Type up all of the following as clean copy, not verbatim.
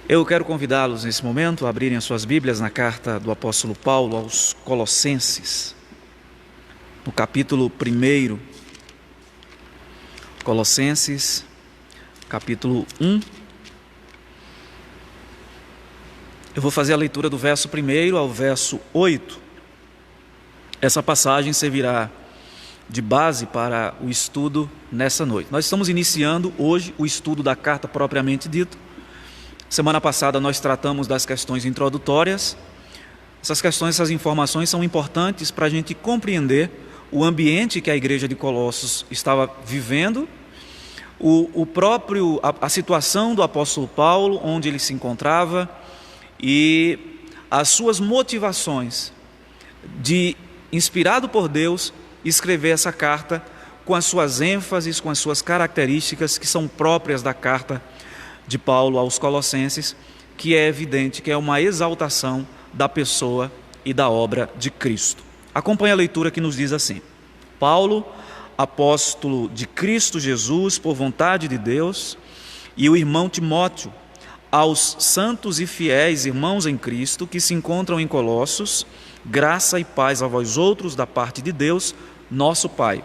Eu quero convidá-los nesse momento a abrirem as suas Bíblias na carta do apóstolo Paulo aos Colossenses, no capítulo 1. Colossenses, capítulo 1. Eu vou fazer a leitura do verso 1 ao verso 8. Essa passagem servirá de base para o estudo nessa noite. Nós estamos iniciando hoje o estudo da carta propriamente dito. Semana passada nós tratamos das questões introdutórias. Essas questões, essas informações são importantes para a gente compreender o ambiente que a igreja de Colossos estava vivendo, a situação do apóstolo Paulo, onde ele se encontrava, e as suas motivações de, inspirado por Deus, escrever essa carta com as suas ênfases, com as suas características que são próprias da carta de Paulo aos Colossenses, que é evidente que é uma exaltação da pessoa e da obra de Cristo. Acompanhe a leitura que nos diz assim: Paulo, apóstolo de Cristo Jesus, por vontade de Deus, e o irmão Timóteo, aos santos e fiéis irmãos em Cristo que se encontram em Colossos, graça e paz a vós outros da parte de Deus, nosso Pai.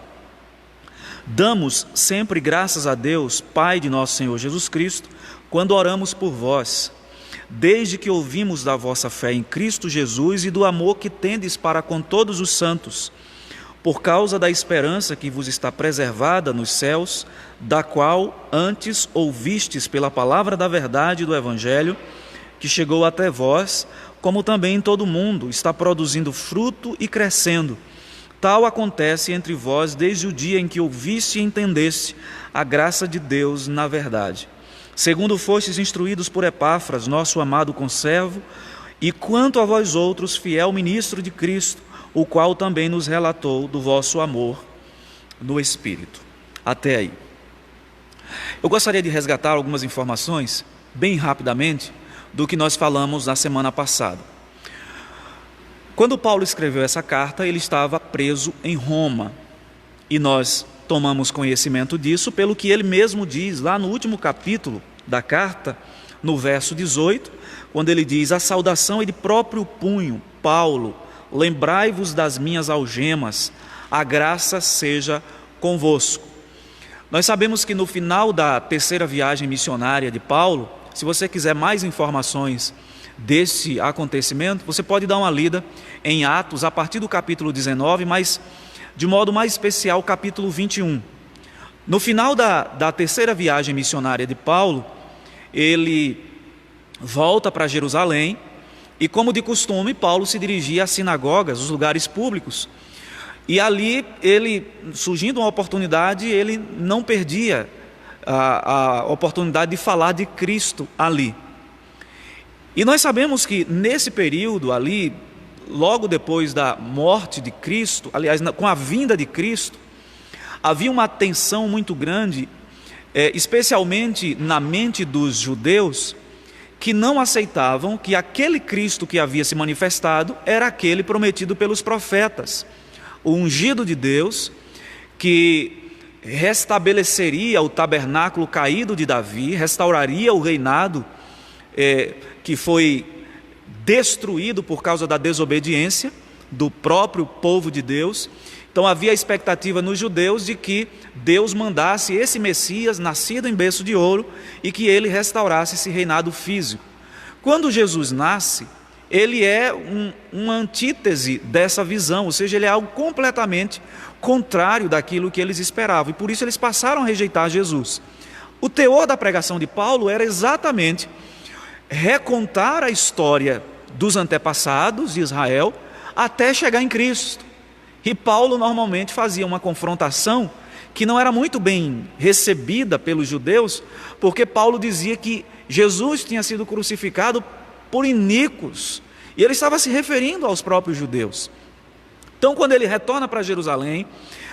Damos sempre graças a Deus, Pai de nosso Senhor Jesus Cristo, quando oramos por vós, desde que ouvimos da vossa fé em Cristo Jesus e do amor que tendes para com todos os santos, por causa da esperança que vos está preservada nos céus, da qual antes ouvistes pela palavra da verdade do Evangelho, que chegou até vós, como também em todo o mundo está produzindo fruto e crescendo. Tal acontece entre vós desde o dia em que ouviste e entendeste a graça de Deus na verdade. Segundo fostes instruídos por Epáfras, nosso amado conservo, e quanto a vós outros, fiel ministro de Cristo, o qual também nos relatou do vosso amor no Espírito. Até aí. Eu gostaria de resgatar algumas informações, bem rapidamente, do que nós falamos na semana passada. Quando Paulo escreveu essa carta, ele estava preso em Roma, e nós tomamos conhecimento disso pelo que ele mesmo diz lá no último capítulo da carta, no verso 18, quando ele diz: a saudação é de próprio punho, Paulo, lembrai-vos das minhas algemas, a graça seja convosco. Nós sabemos que no final da terceira viagem missionária de Paulo, se você quiser mais informações desse acontecimento, você pode dar uma lida em Atos, a partir do capítulo 19, mas de modo mais especial, capítulo 21. No final da terceira viagem missionária de Paulo, ele volta para Jerusalém e, como de costume, Paulo se dirigia às sinagogas, os lugares públicos. E ali, surgindo uma oportunidade, ele não perdia a oportunidade de falar de Cristo ali. E nós sabemos que nesse período ali, logo depois da morte de Cristo, aliás, com a vinda de Cristo, havia uma tensão muito grande, especialmente na mente dos judeus, que não aceitavam que aquele Cristo que havia se manifestado era aquele prometido pelos profetas, o ungido de Deus, que restabeleceria o tabernáculo caído de Davi, restauraria o reinado que foi destruído por causa da desobediência do próprio povo de Deus. Então havia a expectativa nos judeus de que Deus mandasse esse Messias, nascido em berço de ouro, e que ele restaurasse esse reinado físico. Quando Jesus nasce, ele é uma antítese dessa visão, ou seja, ele é algo completamente contrário daquilo que eles esperavam, e por isso eles passaram a rejeitar Jesus. O teor da pregação de Paulo era exatamente recontar a história dos antepassados de Israel até chegar em Cristo. E Paulo normalmente fazia uma confrontação que não era muito bem recebida pelos judeus, porque Paulo dizia que Jesus tinha sido crucificado por iníquos, e ele estava se referindo aos próprios judeus. Então, quando ele retorna para Jerusalém,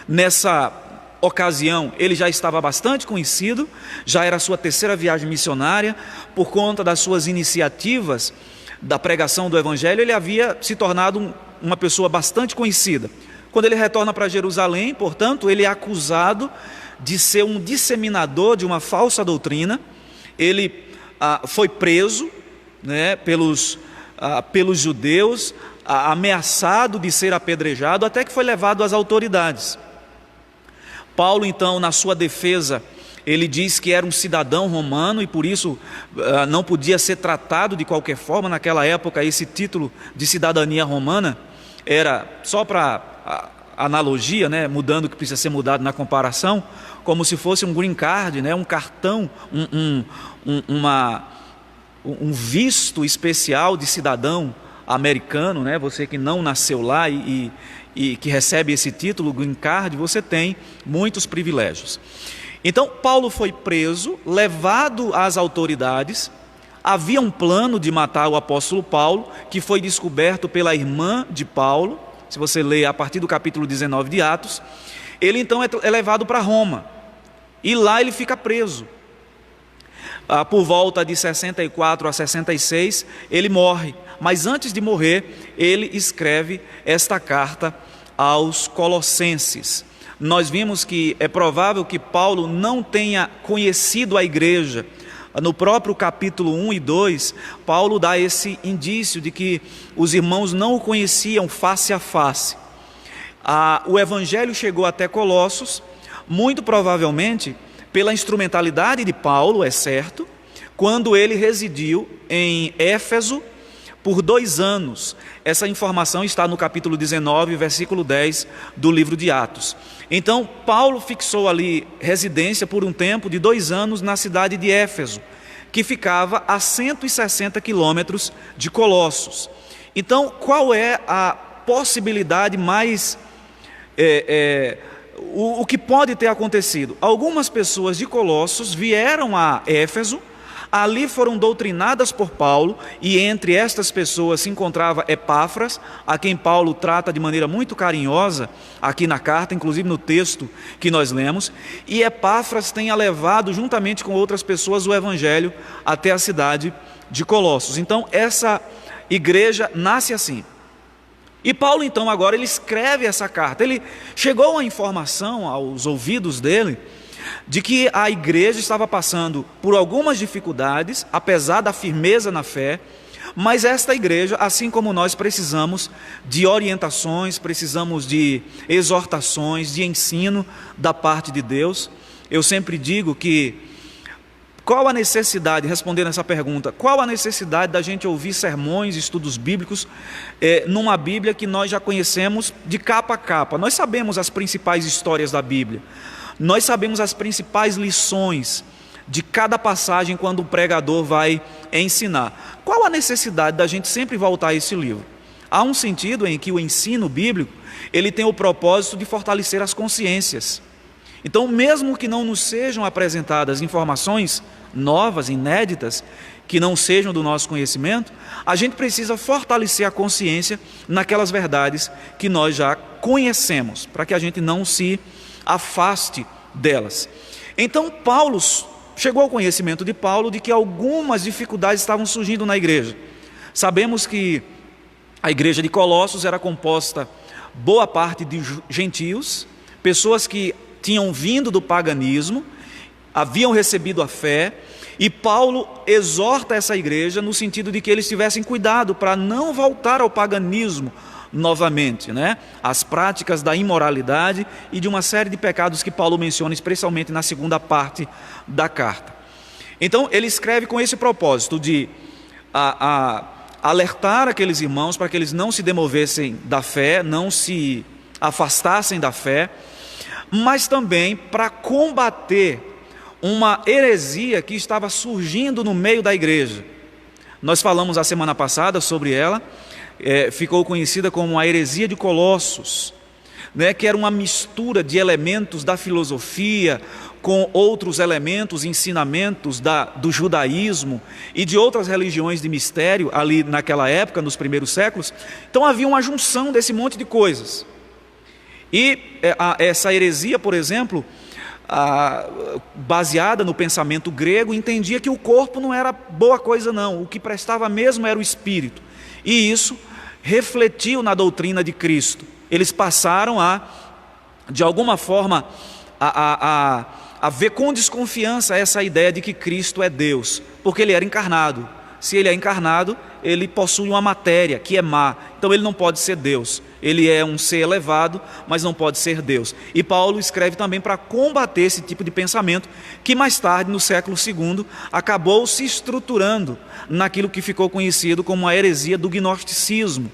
nessa ocasião ele já estava bastante conhecido, já era a sua terceira viagem missionária, por conta das suas iniciativas da pregação do Evangelho, ele havia se tornado uma pessoa bastante conhecida. Quando ele retorna para Jerusalém, portanto, ele é acusado de ser um disseminador de uma falsa doutrina. Ele foi preso né, pelos judeus, ameaçado de ser apedrejado, até que foi levado às autoridades. Paulo, então, na sua defesa, ele diz que era um cidadão romano e por isso não podia ser tratado de qualquer forma. Naquela época, esse título de cidadania romana era, só para analogia, né, mudando o que precisa ser mudado na comparação, como se fosse um green card, né, um cartão, um visto especial de cidadão americano, né, você que não nasceu lá e que recebe esse título, green card, você tem muitos privilégios. Então, Paulo foi preso, levado às autoridades. Havia um plano de matar o apóstolo Paulo, que foi descoberto pela irmã de Paulo. Se você ler a partir do capítulo 19 de Atos, ele então é levado para Roma, e lá ele fica preso. Por volta de 64 a 66, ele morre, mas antes de morrer, ele escreve esta carta aos Colossenses. Nós vimos que é provável que Paulo não tenha conhecido a igreja. No próprio capítulo 1 e 2, Paulo dá esse indício de que os irmãos não o conheciam face a face. O evangelho chegou até Colossos, muito provavelmente pela instrumentalidade de Paulo, é certo, quando ele residiu em Éfeso por 2 anos. Essa informação está no capítulo 19, versículo 10 do livro de Atos. Então, Paulo fixou ali residência por um tempo de 2 anos na cidade de Éfeso, que ficava a 160 quilômetros de Colossos. Então, qual é a possibilidade mais... o que pode ter acontecido? Algumas pessoas de Colossos vieram a Éfeso, ali foram doutrinadas por Paulo, e entre estas pessoas se encontrava Epáfras, a quem Paulo trata de maneira muito carinhosa aqui na carta, inclusive no texto que nós lemos, e Epáfras tenha levado juntamente com outras pessoas o evangelho até a cidade de Colossos. Então essa igreja nasce assim. E Paulo então agora ele escreve essa carta. Ele chegou a informação aos ouvidos dele de que a igreja estava passando por algumas dificuldades, apesar da firmeza na fé, mas esta igreja, assim como nós, precisamos de orientações, precisamos de exortações, de ensino da parte de Deus. Eu sempre digo que, qual a necessidade, respondendo essa pergunta, qual a necessidade da gente ouvir sermões, estudos bíblicos, numa Bíblia que nós já conhecemos de capa a capa? Nós sabemos as principais histórias da Bíblia. Nós sabemos as principais lições de cada passagem quando o pregador vai ensinar. Qual a necessidade da gente sempre voltar a esse livro? Há um sentido em que o ensino bíblico, ele tem o propósito de fortalecer as consciências. Então, mesmo que não nos sejam apresentadas informações novas, inéditas, que não sejam do nosso conhecimento, a gente precisa fortalecer a consciência naquelas verdades que nós já conhecemos, para que a gente não se afaste delas. Então Paulo, chegou ao conhecimento de Paulo de que algumas dificuldades estavam surgindo na igreja. Sabemos que a igreja de Colossos era composta boa parte de gentios, pessoas que tinham vindo do paganismo, haviam recebido a fé, e Paulo exorta essa igreja no sentido de que eles tivessem cuidado para não voltar ao paganismo novamente, né? As práticas da imoralidade e de uma série de pecados que Paulo menciona, especialmente na segunda parte da carta. Então ele escreve com esse propósito de alertar aqueles irmãos para que eles não se demovessem da fé, não se afastassem da fé, mas também para combater uma heresia que estava surgindo no meio da igreja. Nós falamos a semana passada sobre ela. Ficou conhecida como a heresia de Colossos, né, que era uma mistura de elementos da filosofia com outros elementos, ensinamentos do judaísmo e de outras religiões de mistério ali naquela época, nos primeiros séculos. Então havia uma junção desse monte de coisas. E essa heresia, por exemplo, baseada no pensamento grego, entendia que o corpo não era boa coisa não, o que prestava mesmo era o espírito. E isso refletiu na doutrina de Cristo. Eles passaram de alguma forma, a ver com desconfiança essa ideia de que Cristo é Deus, porque Ele era encarnado. Se ele é encarnado, ele possui uma matéria que é má, então ele não pode ser Deus. Ele é um ser elevado, mas não pode ser Deus. E Paulo escreve também para combater esse tipo de pensamento, que mais tarde, no século II, acabou se estruturando naquilo que ficou conhecido como a heresia do gnosticismo,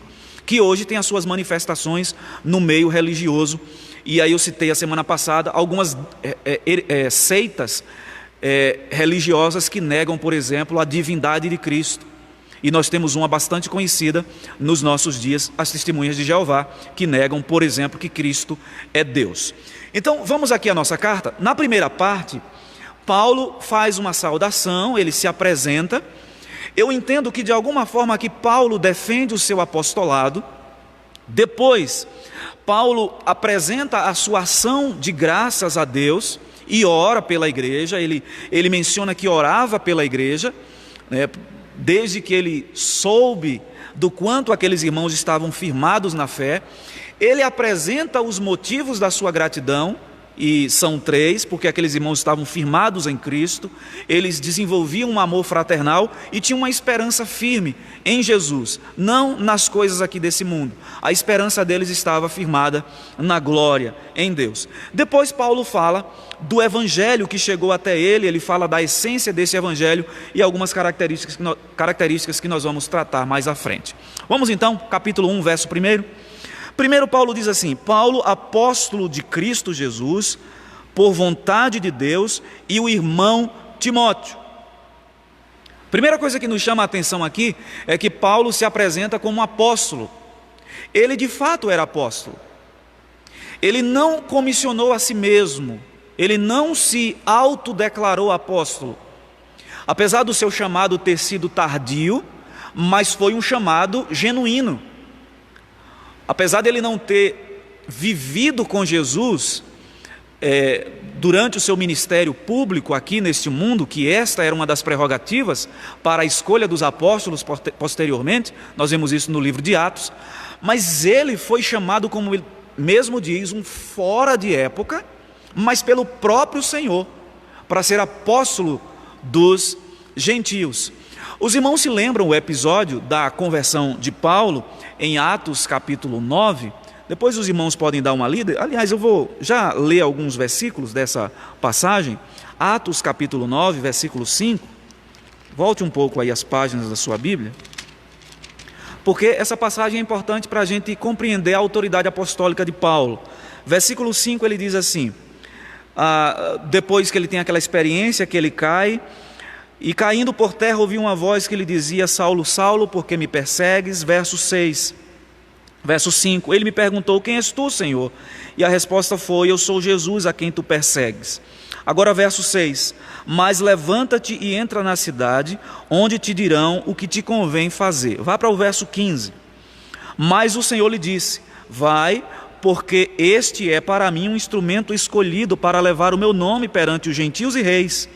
que hoje tem as suas manifestações no meio religioso. E aí eu citei a semana passada algumas seitas religiosas que negam, por exemplo, a divindade de Cristo. E nós temos uma bastante conhecida nos nossos dias, as Testemunhas de Jeová, que negam, por exemplo, que Cristo é Deus. Então, vamos aqui à nossa carta. Na primeira parte, Paulo faz uma saudação, ele se apresenta. Eu entendo que, de alguma forma, aqui Paulo defende o seu apostolado. Depois, Paulo apresenta a sua ação de graças a Deus e ora pela igreja. Ele menciona que orava pela igreja, né, desde que ele soube do quanto aqueles irmãos estavam firmados na fé. Ele apresenta os motivos da sua gratidão, e são 3, porque aqueles irmãos estavam firmados em Cristo, eles desenvolviam um amor fraternal e tinham uma esperança firme em Jesus, não nas coisas aqui desse mundo. A esperança deles estava firmada na glória em Deus. Depois Paulo fala do evangelho que chegou até ele fala da essência desse evangelho e algumas características que nós vamos tratar mais à frente. Vamos então, capítulo 1, verso 1. Primeiro Paulo diz assim: Paulo, apóstolo de Cristo Jesus, por vontade de Deus, e o irmão Timóteo. Primeira coisa que nos chama a atenção aqui é que Paulo se apresenta como um apóstolo. Ele de fato era apóstolo. Ele não comissionou a si mesmo, ele não se autodeclarou apóstolo. Apesar do seu chamado ter sido tardio, mas foi um chamado genuíno. Apesar de ele não ter vivido com Jesus durante o seu ministério público aqui neste mundo, que esta era uma das prerrogativas para a escolha dos apóstolos posteriormente, nós vemos isso no livro de Atos, mas ele foi chamado, como ele mesmo diz, um fora de época, mas pelo próprio Senhor, para ser apóstolo dos gentios. Os irmãos se lembram o episódio da conversão de Paulo em Atos capítulo 9? Depois os irmãos podem dar uma lida. Aliás, eu vou já ler alguns versículos dessa passagem. Atos capítulo 9, versículo 5. Volte um pouco aí as páginas da sua Bíblia, porque essa passagem é importante para a gente compreender a autoridade apostólica de Paulo. Versículo 5, ele diz assim, depois que ele tem aquela experiência que ele cai, e caindo por terra ouvi uma voz que lhe dizia: Saulo, Saulo, por que me persegues? Verso 6. Verso 5, ele me perguntou: quem és tu, Senhor? E a resposta foi: eu sou Jesus a quem tu persegues. Agora verso 6, mas levanta-te e entra na cidade, onde te dirão o que te convém fazer. Vá para o verso 15. Mas o Senhor lhe disse: vai, porque este é para mim um instrumento escolhido para levar o meu nome perante os gentios e reis,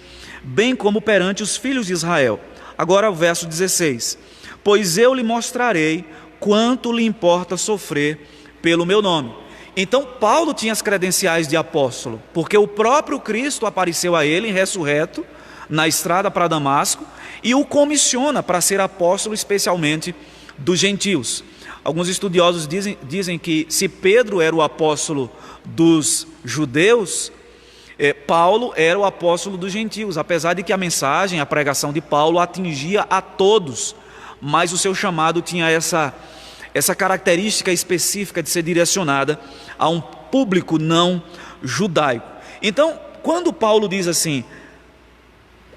bem como perante os filhos de Israel. Agora o verso 16, pois eu lhe mostrarei quanto lhe importa sofrer pelo meu nome. Então Paulo tinha as credenciais de apóstolo, porque o próprio Cristo apareceu a ele ressurreto na estrada para Damasco e o comissiona para ser apóstolo especialmente dos gentios. Alguns estudiosos dizem que se Pedro era o apóstolo dos judeus, Paulo era o apóstolo dos gentios, apesar de que a mensagem, a pregação de Paulo atingia a todos, mas o seu chamado tinha essa característica específica de ser direcionada a um público não judaico. Então, quando Paulo diz assim,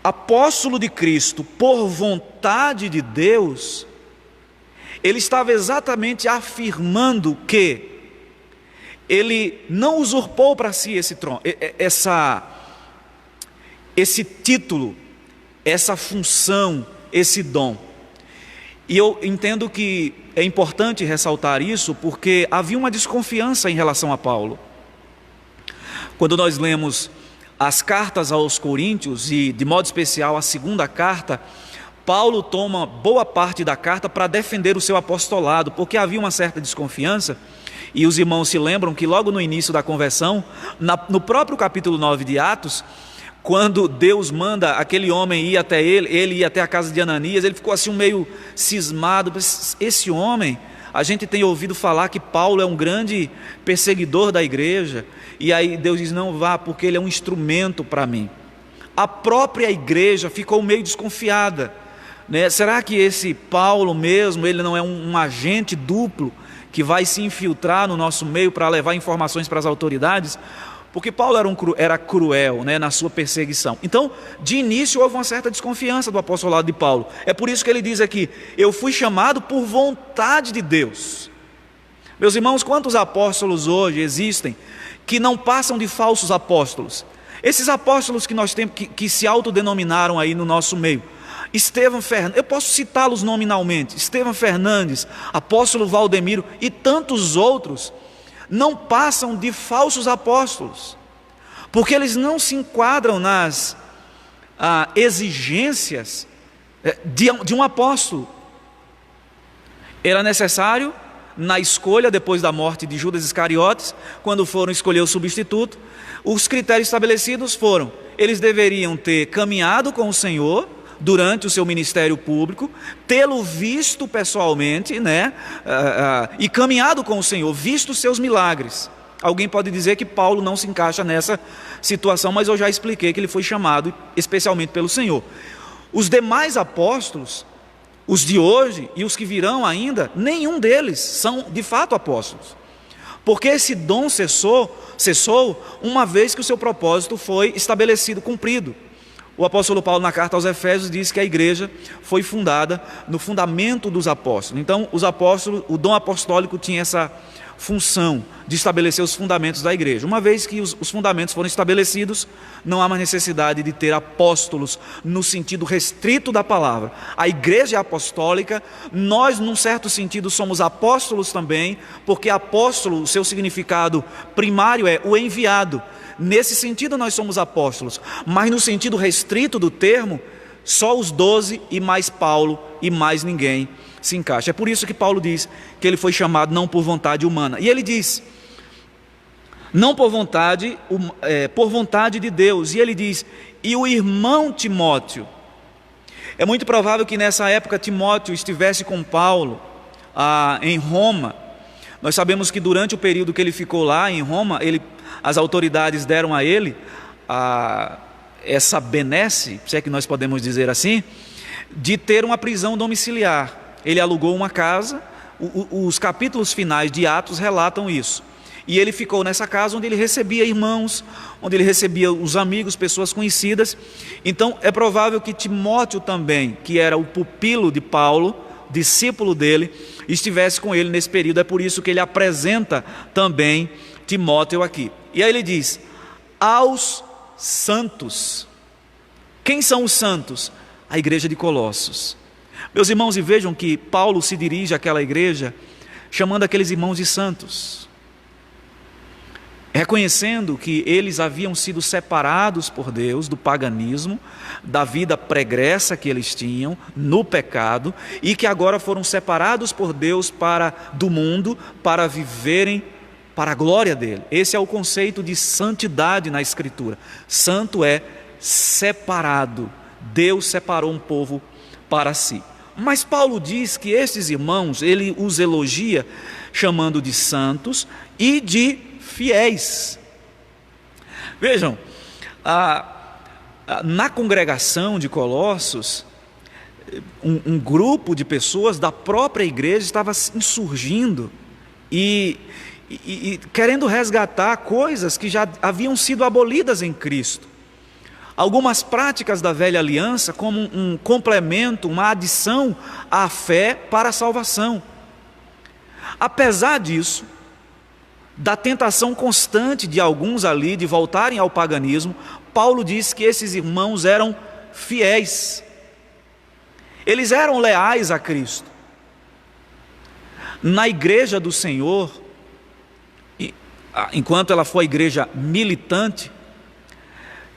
apóstolo de Cristo por vontade de Deus, ele estava exatamente afirmando que ele não usurpou para si esse trono, esse título, essa função, esse dom. E eu entendo que é importante ressaltar isso, porque havia uma desconfiança em relação a Paulo. Quando nós lemos as cartas aos Coríntios, e de modo especial a segunda carta, Paulo toma boa parte da carta para defender o seu apostolado, porque havia uma certa desconfiança. E os irmãos se lembram que logo no início da conversão, no próprio capítulo 9 de Atos, quando Deus manda aquele homem ir até ele ir até a casa de Ananias, ele ficou assim meio cismado. Esse homem, a gente tem ouvido falar que Paulo é um grande perseguidor da igreja, e aí Deus diz: não vá, porque ele é um instrumento para mim. A própria igreja ficou meio desconfiada, né? Será que esse Paulo mesmo, ele não é um agente duplo que vai se infiltrar no nosso meio para levar informações para as autoridades? Porque Paulo era cruel, né, na sua perseguição. Então, de início, houve uma certa desconfiança do apostolado de Paulo. É por isso que ele diz aqui: eu fui chamado por vontade de Deus. Meus irmãos, quantos apóstolos hoje existem que não passam de falsos apóstolos? Esses apóstolos que nós temos, que se autodenominaram aí no nosso meio. Estevão Fernandes, eu posso citá-los nominalmente: Estevão Fernandes, apóstolo Valdemiro e tantos outros, não passam de falsos apóstolos, porque eles não se enquadram nas exigências de um apóstolo. Era necessário, na escolha depois da morte de Judas Iscariotes, quando foram escolher o substituto, os critérios estabelecidos foram: eles deveriam ter caminhado com o Senhor durante o seu ministério público, tê-lo visto pessoalmente, né? E caminhado com o Senhor, visto os seus milagres. Alguém pode dizer que Paulo não se encaixa nessa situação, mas eu já expliquei que ele foi chamado especialmente pelo Senhor. Os demais apóstolos, os de hoje e os que virão ainda, nenhum deles são de fato apóstolos, porque esse dom cessou uma vez que o seu propósito foi estabelecido, cumprido. O apóstolo Paulo, na carta aos Efésios, diz que a igreja foi fundada no fundamento dos apóstolos. Então, os apóstolos, o dom apostólico tinha essa função de estabelecer os fundamentos da igreja. Uma vez que os fundamentos foram estabelecidos, não há mais necessidade de ter apóstolos no sentido restrito da palavra. A igreja é apostólica, nós, num certo sentido, somos apóstolos também, porque apóstolo, o seu significado primário é o enviado. Nesse sentido nós somos apóstolos, mas no sentido restrito do termo, só os 12 e mais Paulo e mais ninguém se encaixa. É por isso que Paulo diz que ele foi chamado não por vontade humana. E ele diz, não por vontade, por vontade de Deus. E ele diz, e o irmão Timóteo. É muito provável que nessa época Timóteo estivesse com Paulo em Roma. Nós sabemos que durante o período que ele ficou lá em Roma, as autoridades deram a ele essa benesse, se é que nós podemos dizer assim, de ter uma prisão domiciliar. Ele alugou uma casa, os capítulos finais de Atos relatam isso. E ele ficou nessa casa onde ele recebia irmãos, onde ele recebia os amigos, pessoas conhecidas. Então é provável que Timóteo também, que era o pupilo de Paulo, discípulo dele, estivesse com ele nesse período. É por isso que ele apresenta também Timóteo aqui. E aí ele diz, aos santos. Quem são os santos? A igreja de Colossos. Meus irmãos, e vejam que Paulo se dirige àquela igreja chamando aqueles irmãos de santos, reconhecendo que eles haviam sido separados por Deus do paganismo, da vida pregressa que eles tinham no pecado, e que agora foram separados por Deus do mundo para viverem para a glória dele. Esse é o conceito de santidade na Escritura. Santo é separado. Deus separou um povo para si. Mas Paulo diz que esses irmãos, ele os elogia chamando de santos e de fiéis. Vejam, na congregação de Colossos, um grupo de pessoas da própria igreja estava insurgindo e querendo resgatar coisas que já haviam sido abolidas em Cristo. Algumas práticas da velha aliança como um complemento, uma adição à fé para a salvação. Apesar disso, da tentação constante de alguns ali de voltarem ao paganismo, Paulo diz que esses irmãos eram fiéis. Eles eram leais a Cristo. Na igreja do Senhor, enquanto ela for a igreja militante,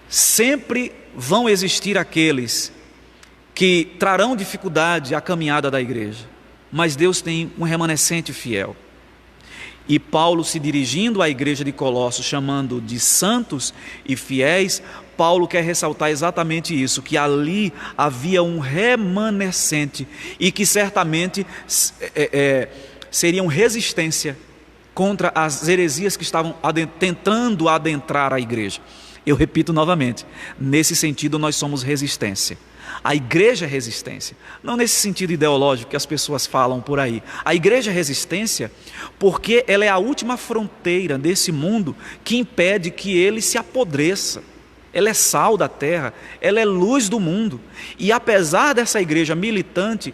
sempre vão existir aqueles que trarão dificuldade à caminhada da igreja, mas Deus tem um remanescente fiel. E Paulo, se dirigindo à igreja de Colossos, chamando de santos e fiéis, Paulo quer ressaltar exatamente isso, que ali havia um remanescente e que certamente seriam resistência contra as heresias que estavam tentando adentrar a igreja. Eu repito novamente, nesse sentido nós somos resistência. A igreja é resistência, não nesse sentido ideológico que as pessoas falam por aí. A igreja é resistência porque ela é a última fronteira desse mundo que impede que ele se apodreça. Ela é sal da terra, ela é luz do mundo. E apesar dessa igreja militante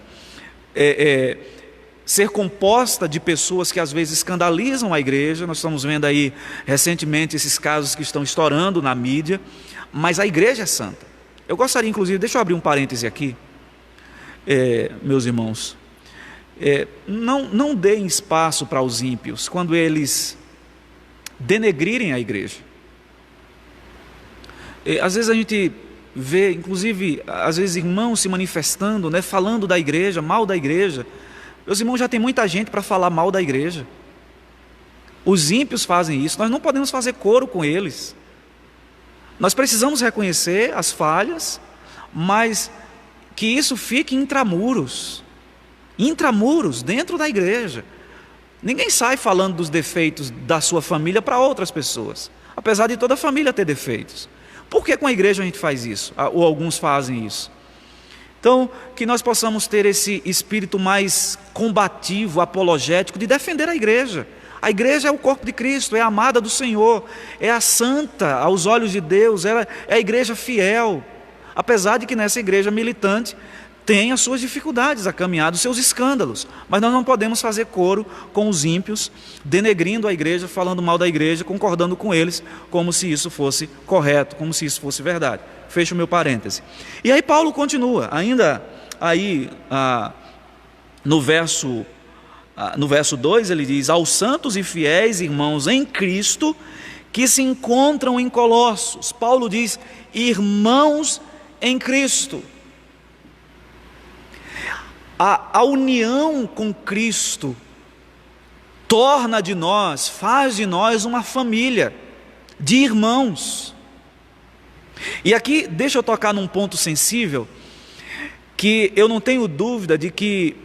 ser composta de pessoas que às vezes escandalizam a igreja, nós estamos vendo aí recentemente esses casos que estão estourando na mídia, mas a igreja é santa. Eu gostaria inclusive, deixa eu abrir um parêntese aqui, meus irmãos, não deem espaço para os ímpios quando eles denegrirem a igreja. Às vezes a gente vê, inclusive, às vezes irmãos se manifestando, né, falando da igreja, mal da igreja. Meus irmãos, já tem muita gente para falar mal da igreja. Os ímpios fazem isso, nós não podemos fazer coro com eles. Nós precisamos reconhecer as falhas, mas que isso fique intramuros, dentro da igreja. Ninguém sai falando dos defeitos da sua família para outras pessoas, apesar de toda a família ter defeitos. Por que com a igreja a gente faz isso? Ou alguns fazem isso? Então, que nós possamos ter esse espírito mais combativo, apologético, de defender a igreja. A igreja é o corpo de Cristo, é a amada do Senhor, é a santa aos olhos de Deus, ela é a igreja fiel. Apesar de que nessa igreja militante tem as suas dificuldades a caminhar, os seus escândalos. Mas nós não podemos fazer coro com os ímpios, denegrindo a igreja, falando mal da igreja, concordando com eles, como se isso fosse correto, como se isso fosse verdade. Fecho o meu parêntese. E aí Paulo continua, ainda aí no verso 2 ele diz: aos santos e fiéis irmãos em Cristo que se encontram em Colossos. Paulo diz: irmãos em Cristo. A união com Cristo faz de nós uma família de irmãos. E aqui deixa eu tocar num ponto sensível, que eu não tenho dúvida de que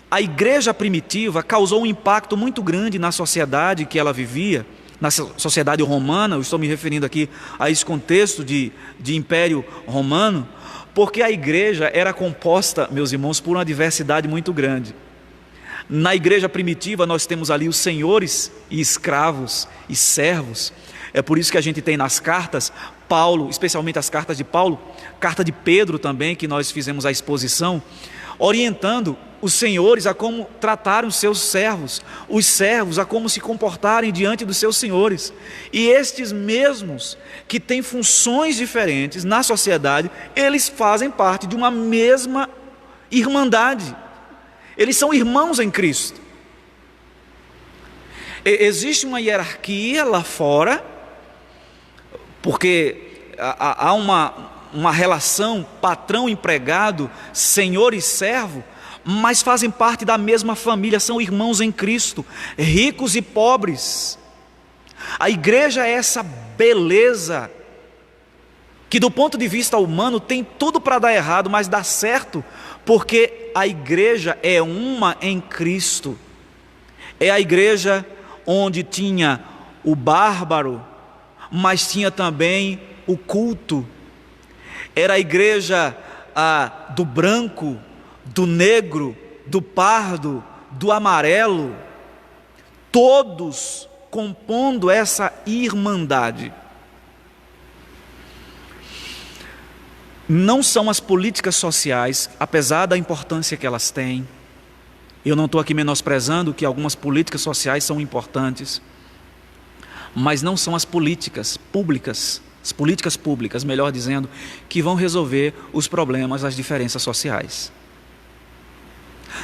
a igreja primitiva causou um impacto muito grande na sociedade que ela vivia, na sociedade romana. Eu estou me referindo aqui a esse contexto de Império Romano, porque a igreja era composta, meus irmãos, por uma diversidade muito grande. Na igreja primitiva nós temos ali os senhores e escravos e servos. É por isso que a gente tem nas cartas, Paulo, especialmente as cartas de Paulo, carta de Pedro também, que nós fizemos a exposição, orientando os senhores a como tratarem os seus servos, os servos a como se comportarem diante dos seus senhores. E estes mesmos que têm funções diferentes na sociedade, eles fazem parte de uma mesma irmandade. Eles são irmãos em Cristo. Existe uma hierarquia lá fora, porque há uma relação patrão-empregado, senhor e servo, mas fazem parte da mesma família, são irmãos em Cristo, ricos e pobres. A igreja é essa beleza, que do ponto de vista humano tem tudo para dar errado, mas dá certo, porque a igreja é uma em Cristo. É a igreja onde tinha o bárbaro, mas tinha também o culto. Era a igreja do branco, do negro, do pardo, do amarelo, todos compondo essa irmandade. Não são as políticas sociais, apesar da importância que elas têm. Eu não estou aqui menosprezando que algumas políticas sociais são importantes, mas não são as políticas públicas, melhor dizendo, que vão resolver os problemas, as diferenças sociais.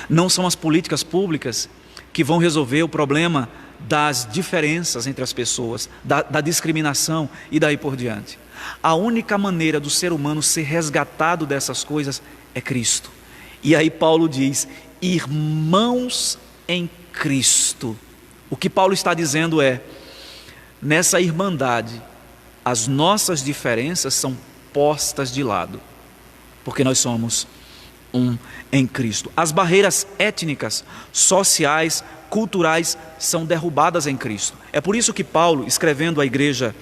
Não são as políticas públicas que vão resolver o problema das diferenças entre as pessoas, da discriminação e daí por diante. A única maneira do ser humano ser resgatado dessas coisas é Cristo. E aí Paulo diz: irmãos em Cristo. O que Paulo está dizendo é: nessa irmandade as nossas diferenças são postas de lado, porque nós somos um em Cristo. As barreiras étnicas, sociais, culturais são derrubadas em Cristo. É por isso que Paulo, escrevendo à igreja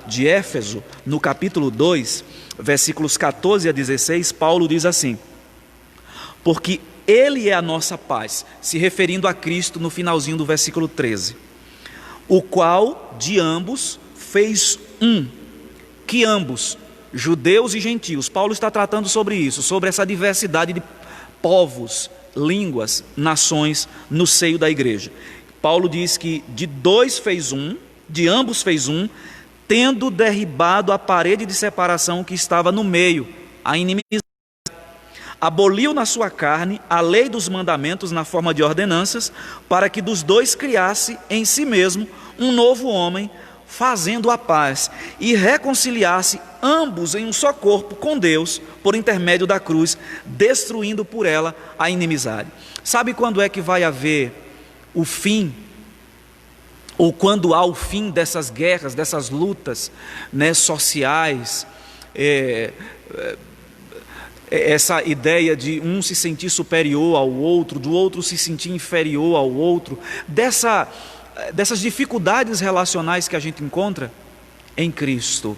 de Éfeso, no capítulo 2, versículos 14 a 16, Paulo diz assim: porque Ele é a nossa paz, se referindo a Cristo no finalzinho do versículo 13, o qual de ambos fez um, que ambos, judeus e gentios, Paulo está tratando sobre isso, sobre essa diversidade de povos, línguas, nações no seio da igreja. Paulo diz que de dois fez um, de ambos fez um, tendo derribado a parede de separação que estava no meio, a inimizade. Aboliu na sua carne a lei dos mandamentos na forma de ordenanças, para que dos dois criasse em si mesmo um novo homem, fazendo a paz, e reconciliasse ambos em um só corpo com Deus, por intermédio da cruz, destruindo por ela a inimizade. Sabe quando é que vai haver o fim, ou quando há o fim dessas guerras, dessas lutas, né, sociais, essa ideia de um se sentir superior ao outro, do outro se sentir inferior ao outro, dessas dificuldades relacionais que a gente encontra em Cristo?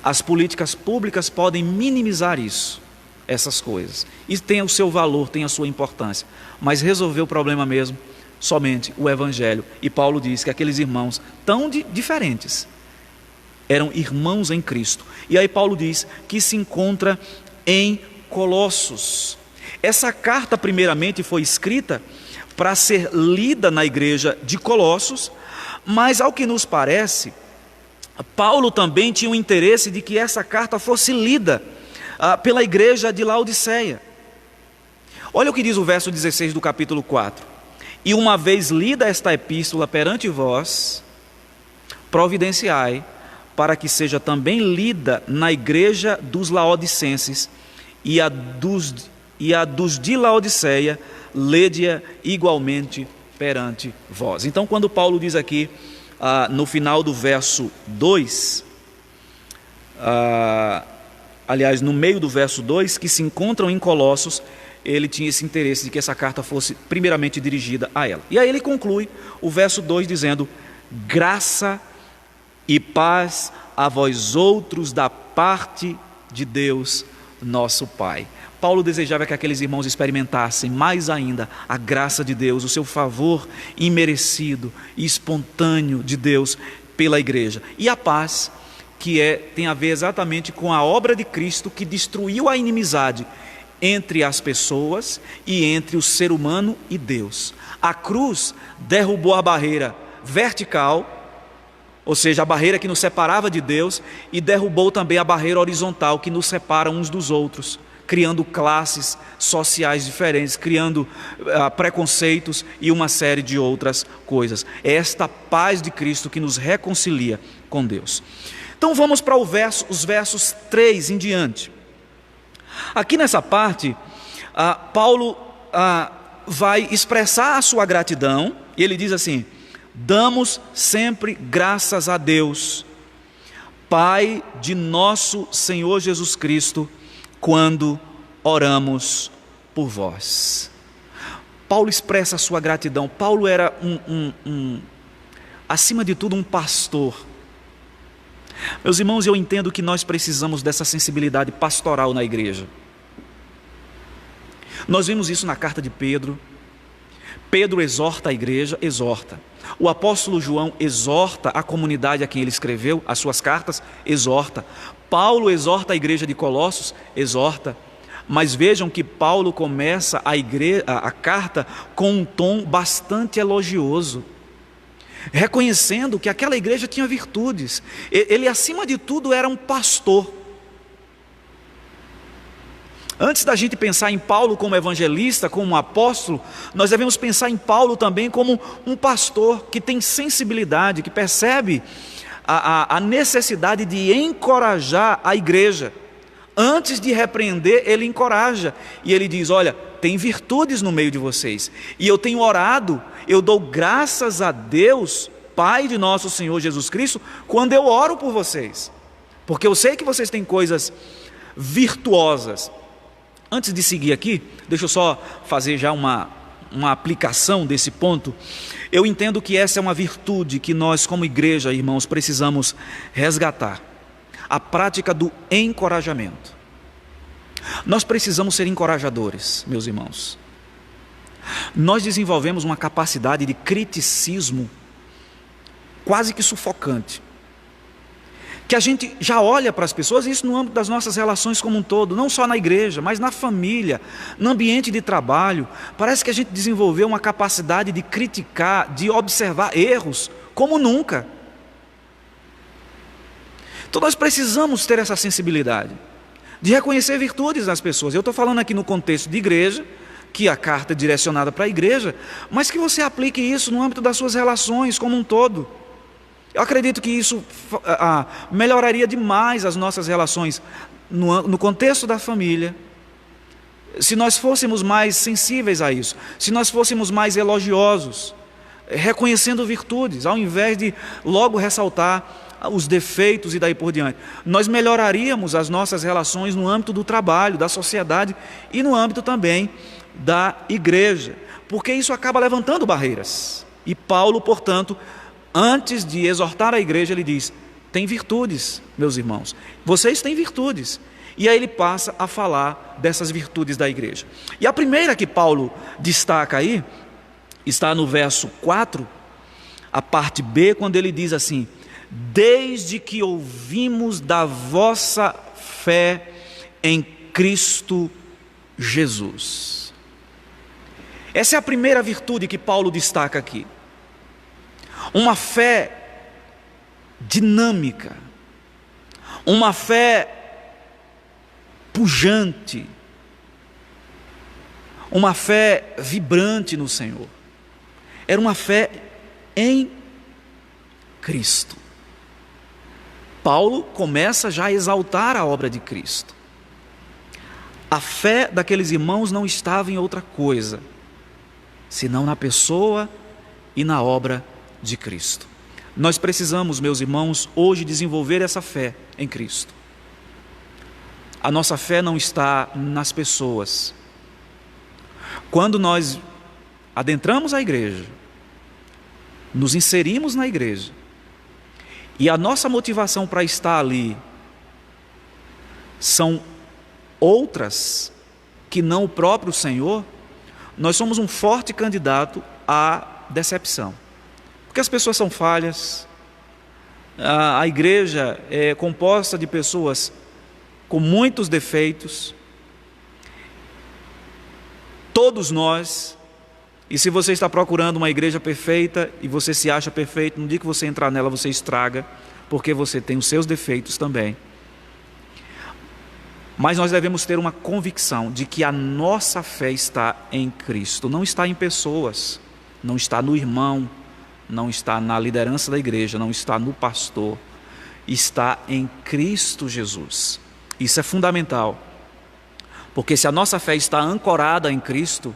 As políticas públicas podem minimizar isso, essas coisas, e tem o seu valor, tem a sua importância, mas resolver o problema mesmo somente o Evangelho. E Paulo diz que aqueles irmãos tão diferentes eram irmãos em Cristo. E aí Paulo diz que se encontra em Colossos. Essa carta primeiramente foi escrita para ser lida na igreja de Colossos, mas ao que nos parece, Paulo também tinha o interesse de que essa carta fosse lida pela igreja de Laodiceia. Olha o que diz o verso 16 do capítulo 4. E uma vez lida esta epístola perante vós, providenciai para que seja também lida na igreja dos laodicenses, e a dos de Laodiceia, lede-a igualmente perante vós. Então, quando Paulo diz aqui, no final do verso 2, aliás, no meio do verso 2, que se encontram em Colossos, ele tinha esse interesse de que essa carta fosse primeiramente dirigida a ela. E aí ele conclui o verso 2 dizendo: graça e paz a vós outros da parte de Deus nosso Pai. Paulo desejava que aqueles irmãos experimentassem mais ainda a graça de Deus, o seu favor imerecido e espontâneo de Deus pela igreja. E a paz, que tem a ver exatamente com a obra de Cristo, que destruiu a inimizade entre as pessoas e entre o ser humano e Deus. A cruz derrubou a barreira vertical, ou seja, a barreira que nos separava de Deus, e derrubou também a barreira horizontal que nos separa uns dos outros, criando classes sociais diferentes, criando preconceitos e uma série de outras coisas. É esta paz de Cristo que nos reconcilia com Deus. Então vamos para os versos 3 em diante. Aqui nessa parte, Paulo vai expressar a sua gratidão, e ele diz assim: damos sempre graças a Deus, Pai de nosso Senhor Jesus Cristo, quando oramos por vós. Paulo expressa a sua gratidão. Paulo era acima de tudo, um pastor. Meus irmãos, eu entendo que nós precisamos dessa sensibilidade pastoral na igreja. Nós vimos isso na carta de Pedro. Pedro exorta a igreja, exorta. O apóstolo João exorta a comunidade a quem ele escreveu as suas cartas, exorta. Paulo exorta a igreja de Colossos, exorta. Mas vejam que Paulo começa a carta com um tom bastante elogioso, reconhecendo que aquela igreja tinha virtudes. Ele, acima de tudo, era um pastor. Antes da gente pensar em Paulo como evangelista, como um apóstolo, nós devemos pensar em Paulo também como um pastor que tem sensibilidade, que percebe a necessidade de encorajar a igreja. Antes de repreender, ele encoraja. E ele diz: olha, tem virtudes no meio de vocês. E eu tenho orado, eu dou graças a Deus Pai de nosso Senhor Jesus Cristo, quando eu oro por vocês, porque eu sei que vocês têm coisas virtuosas. Antes de seguir aqui, deixa eu só fazer já uma aplicação desse ponto. Eu entendo que essa é uma virtude que nós, como igreja, irmãos, precisamos resgatar: a prática do encorajamento. Nós precisamos ser encorajadores, meus irmãos. Nós desenvolvemos uma capacidade de criticismo quase que sufocante, que a gente já olha para as pessoas, e isso no âmbito das nossas relações como um todo, não só na igreja, mas na família, no ambiente de trabalho. Parece que a gente desenvolveu uma capacidade de criticar, de observar erros como nunca. Então nós precisamos ter essa sensibilidade de reconhecer virtudes nas pessoas. Eu estou falando aqui no contexto de igreja, que a carta é direcionada para a igreja, mas que você aplique isso no âmbito das suas relações como um todo. Eu acredito que isso melhoraria demais as nossas relações no contexto da família, se nós fôssemos mais sensíveis a isso, se nós fôssemos mais elogiosos, reconhecendo virtudes, ao invés de logo ressaltar os defeitos e daí por diante. Nós melhoraríamos as nossas relações no âmbito do trabalho, da sociedade e no âmbito também da igreja, porque isso acaba levantando barreiras. E Paulo, portanto, antes de exortar a igreja, ele diz: tem virtudes, meus irmãos, vocês têm virtudes. E aí ele passa a falar dessas virtudes da igreja. E a primeira que Paulo destaca aí, está no verso 4, a parte B, quando ele diz assim: desde que ouvimos da vossa fé em Cristo Jesus. Essa é a primeira virtude que Paulo destaca aqui. Uma fé dinâmica, uma fé pujante, uma fé vibrante no Senhor. Era uma fé em Cristo. Paulo começa já a exaltar a obra de Cristo. A fé daqueles irmãos não estava em outra coisa, senão na pessoa e na obra de Cristo. Nós precisamos, meus irmãos, hoje desenvolver essa fé em Cristo. A nossa fé não está nas pessoas. Quando nós adentramos a igreja, nos inserimos na igreja, e a nossa motivação para estar ali são outras que não o próprio Senhor, nós somos um forte candidato à decepção. Porque as pessoas são falhas, a igreja é composta de pessoas com muitos defeitos, todos nós. E se você está procurando uma igreja perfeita e você se acha perfeito, no dia que você entrar nela você estraga, porque você tem os seus defeitos também. Mas nós devemos ter uma convicção de que a nossa fé está em Cristo, não está em pessoas, não está no irmão, não está na liderança da igreja, não está no pastor, está em Cristo Jesus. Isso é fundamental, porque se a nossa fé está ancorada em Cristo,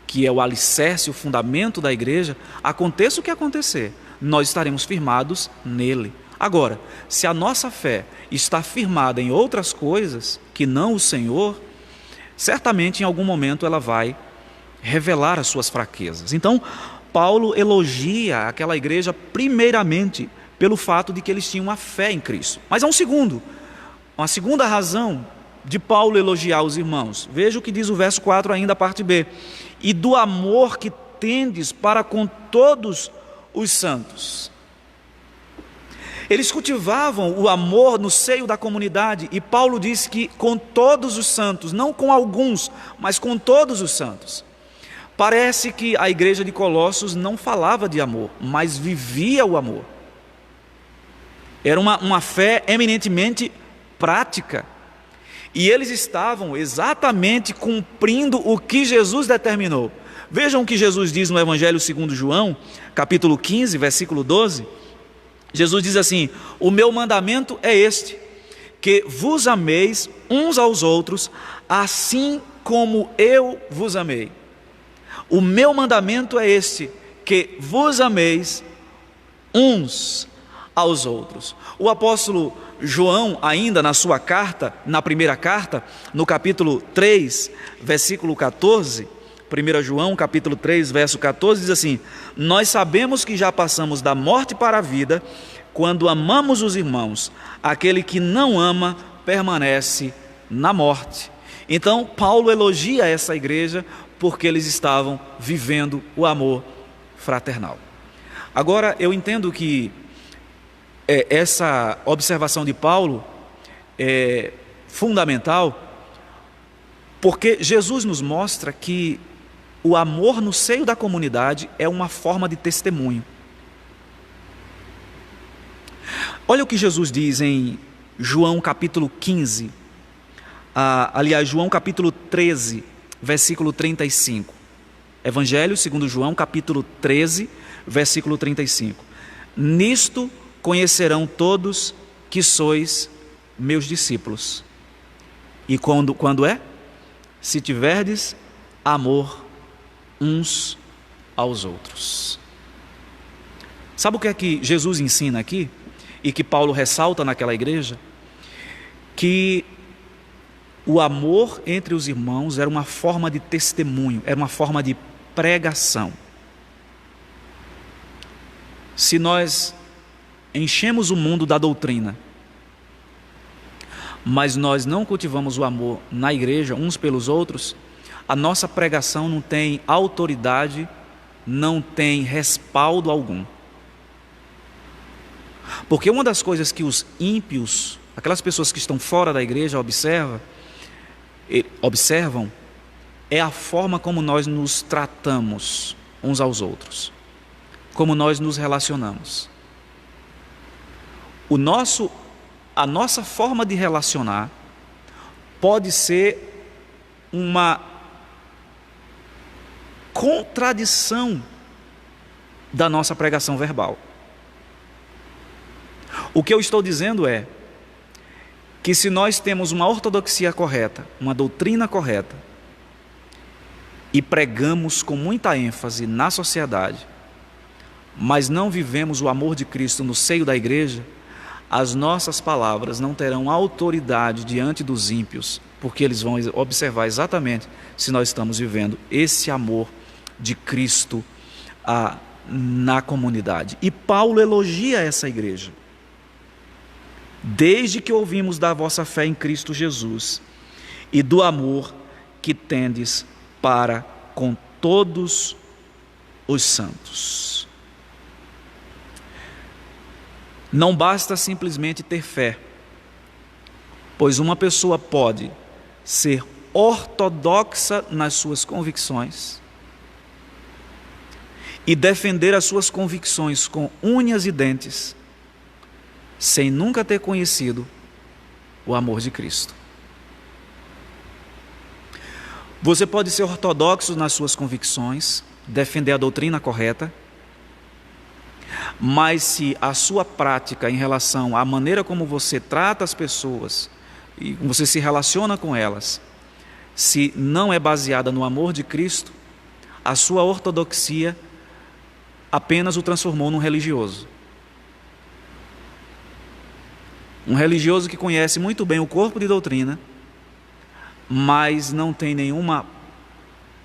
que é o alicerce, o fundamento da igreja, aconteça o que acontecer, nós estaremos firmados nele. Agora, se a nossa fé está firmada em outras coisas que não o Senhor, certamente em algum momento ela vai revelar as suas fraquezas. Então, Paulo elogia aquela igreja primeiramente pelo fato de que eles tinham uma fé em Cristo. Mas há uma segunda razão de Paulo elogiar os irmãos. Veja o que diz o verso 4 ainda, a parte B: e do amor que tendes para com todos os santos. Eles cultivavam o amor no seio da comunidade, e Paulo diz que com todos os santos, não com alguns, mas com todos os santos. Parece que a igreja de Colossos não falava de amor, mas vivia o amor. Era uma fé eminentemente prática, e eles estavam exatamente cumprindo o que Jesus determinou. Vejam o que Jesus diz no Evangelho segundo João, capítulo 15, versículo 12. Jesus diz assim: o meu mandamento é este, que vos ameis uns aos outros, assim como eu vos amei. O meu mandamento é este, que vos ameis uns aos outros. O apóstolo João, ainda na sua carta, na primeira carta, no capítulo 3, versículo 14, 1 João capítulo 3, verso 14, diz assim: nós sabemos que já passamos da morte para a vida, quando amamos os irmãos. Aquele que não ama permanece na morte. Então Paulo elogia essa igreja porque eles estavam vivendo o amor fraternal. Agora eu entendo que essa observação de Paulo é fundamental, porque Jesus nos mostra que o amor no seio da comunidade é uma forma de testemunho. Olha o que Jesus diz em João capítulo 15, João capítulo 13, versículo 35. Evangelho segundo João capítulo 13, versículo 35. Nisto conhecerão todos que sois meus discípulos. E quando é? Se tiverdes amor uns aos outros. Sabe o que é que Jesus ensina aqui? E que Paulo ressalta naquela igreja? Que o amor entre os irmãos era uma forma de testemunho, era uma forma de pregação. Se nós enchemos o mundo da doutrina, mas nós não cultivamos o amor na igreja uns pelos outros, a nossa pregação não tem autoridade, não tem respaldo algum. Porque uma das coisas que os ímpios, aquelas pessoas que estão fora da igreja, observam é a forma como nós nos tratamos uns aos outros, como nós nos relacionamos. A nossa forma de relacionar pode ser uma contradição da nossa pregação verbal. O que eu estou dizendo é que se nós temos uma ortodoxia correta, uma doutrina correta, e pregamos com muita ênfase na sociedade, mas não vivemos o amor de Cristo no seio da igreja, as nossas palavras não terão autoridade diante dos ímpios, porque eles vão observar exatamente se nós estamos vivendo esse amor de Cristo na comunidade. E Paulo elogia essa igreja. Desde que ouvimos da vossa fé em Cristo Jesus e do amor que tendes para com todos os santos. Não basta simplesmente ter fé, pois uma pessoa pode ser ortodoxa nas suas convicções e defender as suas convicções com unhas e dentes, sem nunca ter conhecido o amor de Cristo. Você pode ser ortodoxo nas suas convicções, defender a doutrina correta, mas se a sua prática em relação à maneira como você trata as pessoas e você se relaciona com elas, se não é baseada no amor de Cristo, a sua ortodoxia apenas o transformou num religioso. Um religioso que conhece muito bem o corpo de doutrina, mas não tem nenhuma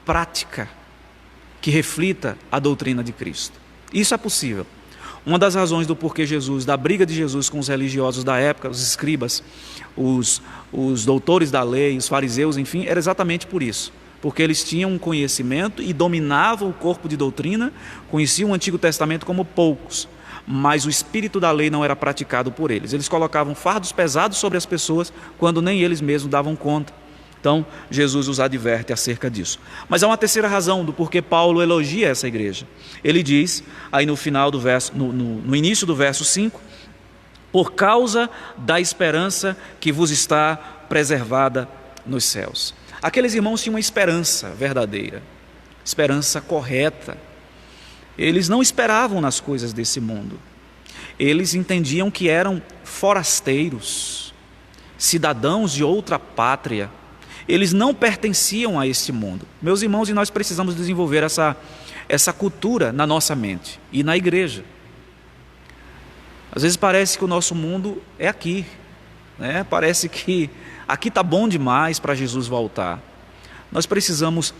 prática que reflita a doutrina de Cristo. Isso é possível. Uma das razões do porquê da briga de Jesus com os religiosos da época, os escribas, os doutores da lei, os fariseus, enfim, era exatamente por isso. Porque eles tinham um conhecimento e dominavam o corpo de doutrina, conheciam o Antigo Testamento como poucos, mas o espírito da lei não era praticado por eles. Eles colocavam fardos pesados sobre as pessoas quando nem eles mesmos davam conta. Então, Jesus os adverte acerca disso. Mas há uma terceira razão do porquê Paulo elogia essa igreja. Ele diz, aí no final do verso, no início do verso 5, por causa da esperança que vos está preservada nos céus. Aqueles irmãos tinham uma esperança verdadeira, esperança correta. Eles não esperavam nas coisas desse mundo. Eles entendiam que eram forasteiros, cidadãos de outra pátria. Eles não pertenciam a este mundo. Meus irmãos, e nós precisamos desenvolver essa cultura na nossa mente e na igreja. Às vezes parece que o nosso mundo é aqui, né? Parece que aqui está bom demais para Jesus voltar. Nós precisamos,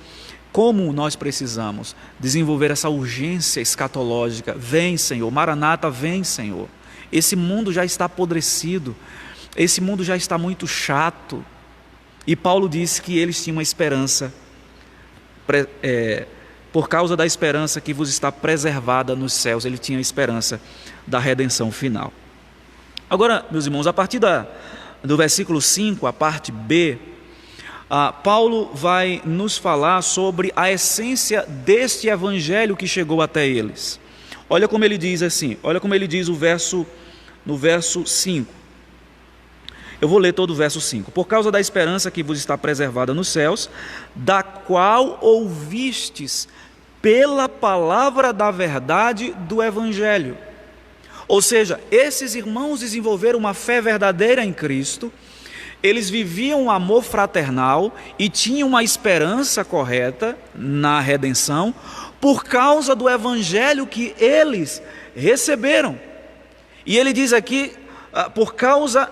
como nós precisamos, desenvolver essa urgência escatológica. Vem, Senhor, Maranata, vem, Senhor. Esse mundo já está apodrecido, esse mundo já está muito chato. E Paulo disse que eles tinham uma esperança, por causa da esperança que vos está preservada nos céus, ele tinha a esperança da redenção final. Agora, meus irmãos, a partir do versículo 5, a parte B, Paulo vai nos falar sobre a essência deste evangelho que chegou até eles. Olha como ele diz assim, olha como ele diz no verso 5. Eu vou ler todo o verso 5. Por causa da esperança que vos está preservada nos céus, da qual ouvistes pela palavra da verdade do evangelho. Ou seja, esses irmãos desenvolveram uma fé verdadeira em Cristo, eles viviam um amor fraternal e tinham uma esperança correta na redenção, por causa do evangelho que eles receberam. E ele diz aqui, por causa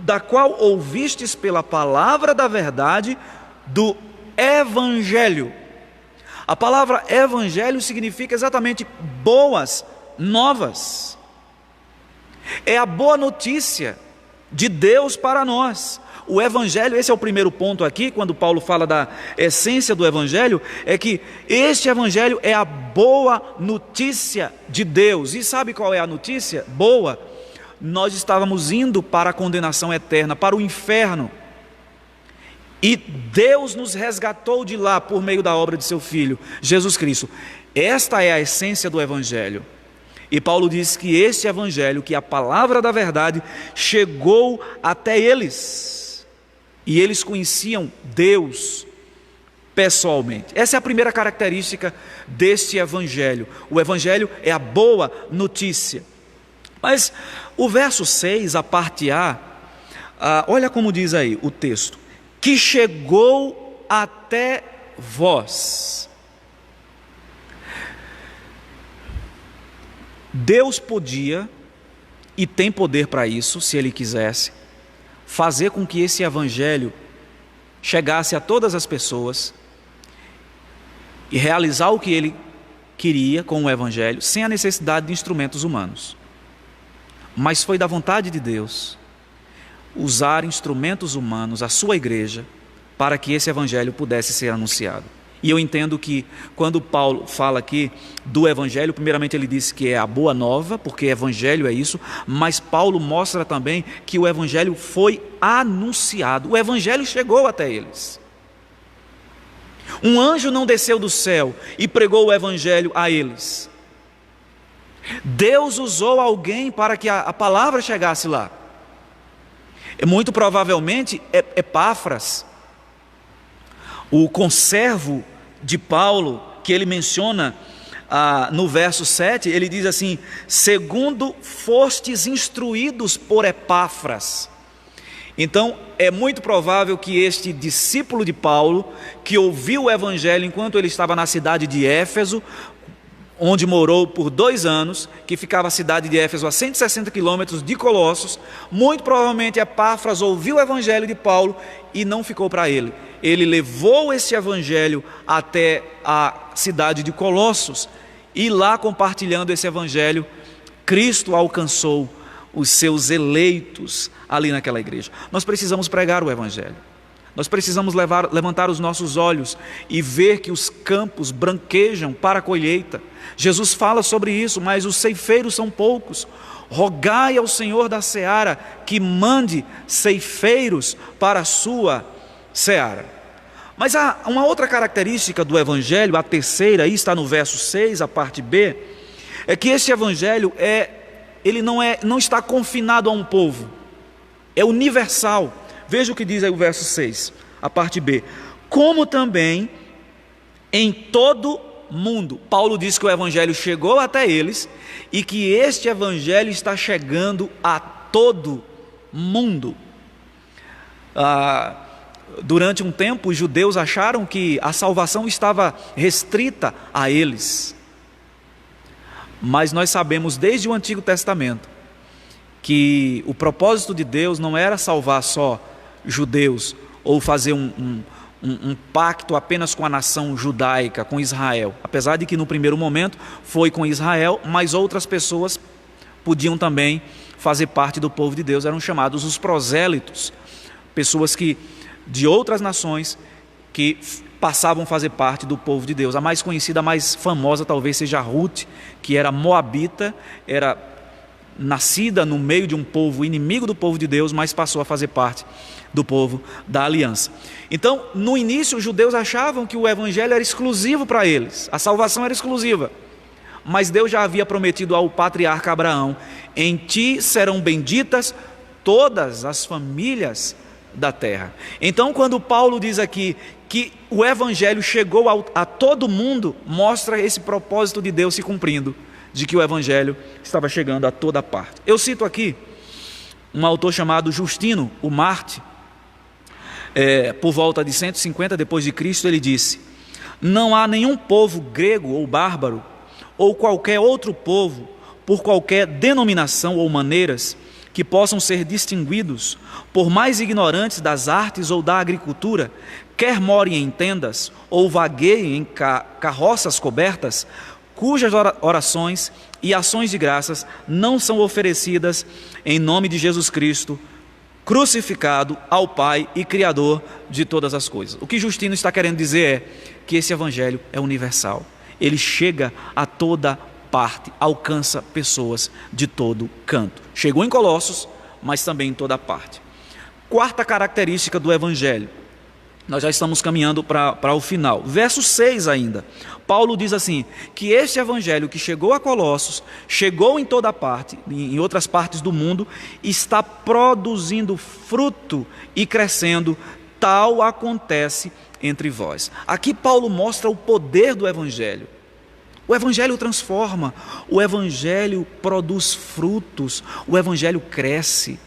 da qual ouvistes pela palavra da verdade do evangelho. A palavra evangelho significa exatamente boas novas. É a boa notícia de Deus para nós. O evangelho, esse é o primeiro ponto aqui, quando Paulo fala da essência do evangelho, é que este evangelho é a boa notícia de Deus. E sabe qual é a notícia boa? Nós estávamos indo para a condenação eterna, para o inferno, e Deus nos resgatou de lá por meio da obra de seu Filho, Jesus Cristo. Esta é a essência do evangelho. E Paulo diz que este evangelho, que a palavra da verdade, chegou até eles, e eles conheciam Deus pessoalmente. Essa é a primeira característica deste evangelho. O evangelho é a boa notícia. Mas o verso 6, a parte A, olha como diz aí o texto: que chegou até vós. Deus podia, e tem poder para isso, se Ele quisesse, fazer com que esse evangelho chegasse a todas as pessoas e realizar o que Ele queria com o evangelho, sem a necessidade de instrumentos humanos. Mas foi da vontade de Deus usar instrumentos humanos, a sua igreja, para que esse evangelho pudesse ser anunciado. E eu entendo que quando Paulo fala aqui do evangelho, primeiramente ele disse que é a boa nova, porque evangelho é isso, mas Paulo mostra também que o evangelho foi anunciado, o evangelho chegou até eles. Um anjo não desceu do céu e pregou o evangelho a eles. Deus usou alguém para que a palavra chegasse lá. Muito provavelmente Epáfras, o conservo de Paulo, que ele menciona no verso 7, ele diz assim: segundo fostes instruídos por Epáfras. Então é muito provável que este discípulo de Paulo, que ouviu o evangelho enquanto ele estava na cidade de Éfeso, onde morou por 2 anos, que ficava a cidade de Éfeso a 160 quilômetros de Colossos, muito provavelmente Epáfras ouviu o evangelho de Paulo e não ficou para ele. Ele levou esse evangelho até a cidade de Colossos, e lá, compartilhando esse evangelho, Cristo alcançou os seus eleitos ali naquela igreja. Nós precisamos pregar o evangelho. Nós precisamos levantar os nossos olhos e ver que os campos branquejam para a colheita. Jesus fala sobre isso, mas os ceifeiros são poucos. Rogai ao Senhor da seara que mande ceifeiros para a sua seara. Mas há uma outra característica do evangelho, a terceira, aí está no verso 6, a parte B, é que esse evangelho ele não está confinado a um povo, é universal. Veja o que diz aí o verso 6, a parte B. Como também em todo mundo. Paulo diz que o evangelho chegou até eles e que este evangelho está chegando a todo mundo. Durante um tempo, os judeus acharam que a salvação estava restrita a eles. Mas nós sabemos desde o Antigo Testamento que o propósito de Deus não era salvar só judeus ou fazer um pacto apenas com a nação judaica, com Israel. Apesar de que no primeiro momento foi com Israel, mas outras pessoas podiam também fazer parte do povo de Deus, eram chamados os prosélitos, pessoas que de outras nações que passavam a fazer parte do povo de Deus. A mais conhecida, a mais famosa talvez seja Ruth, que era moabita, era nascida no meio de um povo inimigo do povo de Deus, mas passou a fazer parte do povo da aliança. Então, no início, os judeus achavam que o evangelho era exclusivo para eles, a salvação era exclusiva. Mas Deus já havia prometido ao patriarca Abraão: em ti serão benditas todas as famílias da terra. Então, quando Paulo diz aqui que o evangelho chegou a todo mundo, mostra esse propósito de Deus se cumprindo, de que o evangelho estava chegando a toda parte. Eu cito aqui um autor chamado Justino, o Marte, por volta de 150 depois de Cristo, ele disse: não há nenhum povo grego ou bárbaro, ou qualquer outro povo, por qualquer denominação ou maneiras, que possam ser distinguidos, por mais ignorantes das artes ou da agricultura, quer morem em tendas, ou vagueiem em carroças cobertas, cujas orações e ações de graças não são oferecidas em nome de Jesus Cristo, crucificado ao Pai e Criador de todas as coisas. O que Justino está querendo dizer é que esse evangelho é universal. Ele chega a toda parte, alcança pessoas de todo canto. Chegou em Colossos, mas também em toda parte. Quarta característica do evangelho. Nós já estamos caminhando para o final. Verso 6 ainda. Paulo diz assim, que este evangelho que chegou a Colossos, chegou em toda parte, em outras partes do mundo, está produzindo fruto e crescendo. Tal acontece entre vós. Aqui Paulo mostra o poder do evangelho. O evangelho transforma, o evangelho produz frutos, o evangelho cresce.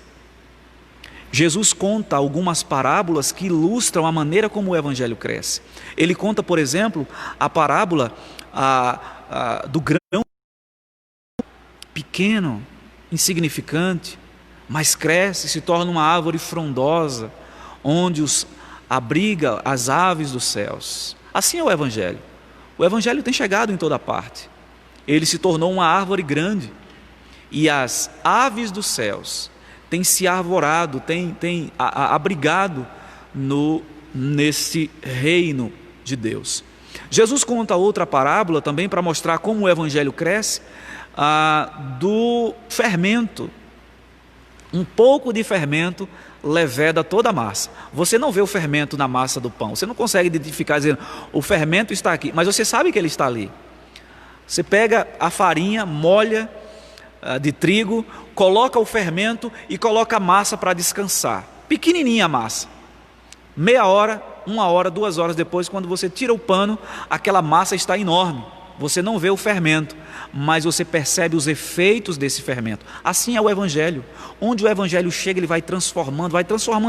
Jesus conta algumas parábolas que ilustram a maneira como o evangelho cresce. Ele conta, por exemplo, a parábola do grão pequeno, insignificante, mas cresce, se torna uma árvore frondosa, onde abriga as aves dos céus. Assim é o evangelho. O evangelho tem chegado em toda parte. Ele se tornou uma árvore grande, e as aves dos céus têm se arvorado, têm abrigado nesse reino de Deus. Jesus conta outra parábola também para mostrar como o evangelho cresce, do fermento. Um pouco de fermento leveda toda a massa. Você não vê o fermento na massa do pão, você não consegue identificar dizendo, o fermento está aqui, mas você sabe que ele está ali. Você pega a farinha, molha de trigo, coloca o fermento e coloca a massa para descansar. Pequenininha a massa. Meia hora, 1 hora, 2 horas depois, quando você tira o pano, aquela massa está enorme. Você não vê o fermento, mas você percebe os efeitos desse fermento. Assim é o evangelho. Onde o evangelho chega, ele vai transformando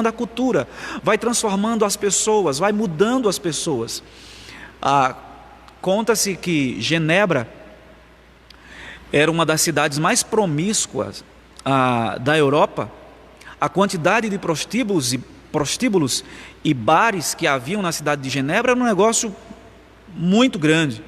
a cultura, vai transformando as pessoas, vai mudando as pessoas. Conta-se que Genebra era uma das cidades mais promíscuas da Europa. A quantidade de prostíbulos e bares que haviam na cidade de Genebra era um negócio muito grande.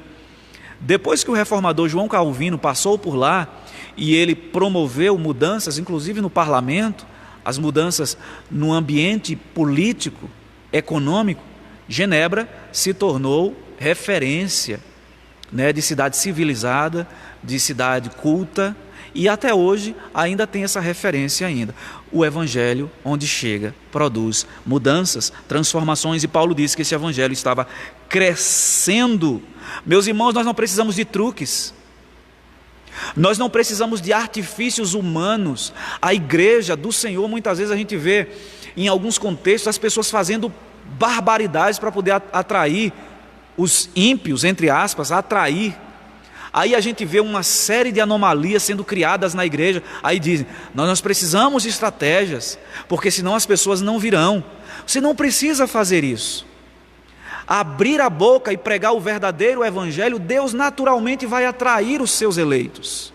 Depois que o reformador João Calvino passou por lá e ele promoveu mudanças, inclusive no parlamento, as mudanças no ambiente político, econômico, Genebra se tornou referência, de cidade civilizada, de cidade culta, e até hoje ainda tem essa referência ainda. O evangelho, onde chega, produz mudanças, transformações, e Paulo disse que esse evangelho estava crescendo. Meus irmãos, nós não precisamos de truques, nós não precisamos de artifícios humanos. A igreja do Senhor, muitas vezes a gente vê em alguns contextos as pessoas fazendo barbaridades para poder atrair os ímpios, entre aspas, atrair. Aí a gente vê uma série de anomalias sendo criadas na igreja. Aí dizem, nós precisamos de estratégias, porque senão as pessoas não virão. Você não precisa fazer isso. Abrir a boca e pregar o verdadeiro evangelho, Deus naturalmente vai atrair os seus eleitos.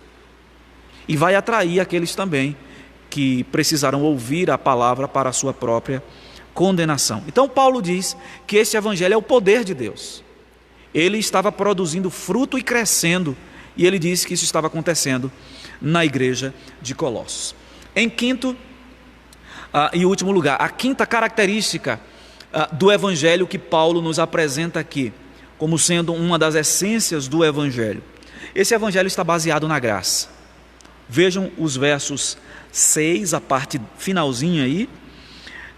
E vai atrair aqueles também que precisaram ouvir a palavra para a sua própria condenação. Então Paulo diz que esse evangelho é o poder de Deus. Ele estava produzindo fruto e crescendo, e ele disse que isso estava acontecendo na igreja de Colossos. Em quinto e último lugar, a quinta característica do evangelho que Paulo nos apresenta aqui, como sendo uma das essências do evangelho. Esse evangelho está baseado na graça. Vejam os versos 6, a parte finalzinha aí.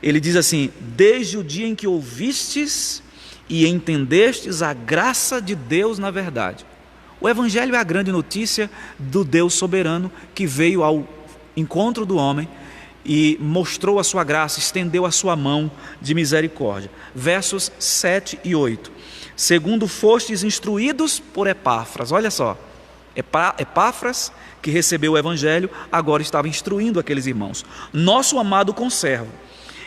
Ele diz assim: desde o dia em que ouvistes e entendestes a graça de Deus na verdade. O evangelho é a grande notícia do Deus soberano que veio ao encontro do homem e mostrou a sua graça, estendeu a sua mão de misericórdia. Versos 7 e 8. Segundo fostes instruídos por Epáfras. Olha só, Epáfras, que recebeu o evangelho, agora estava instruindo aqueles irmãos. Nosso amado conservo.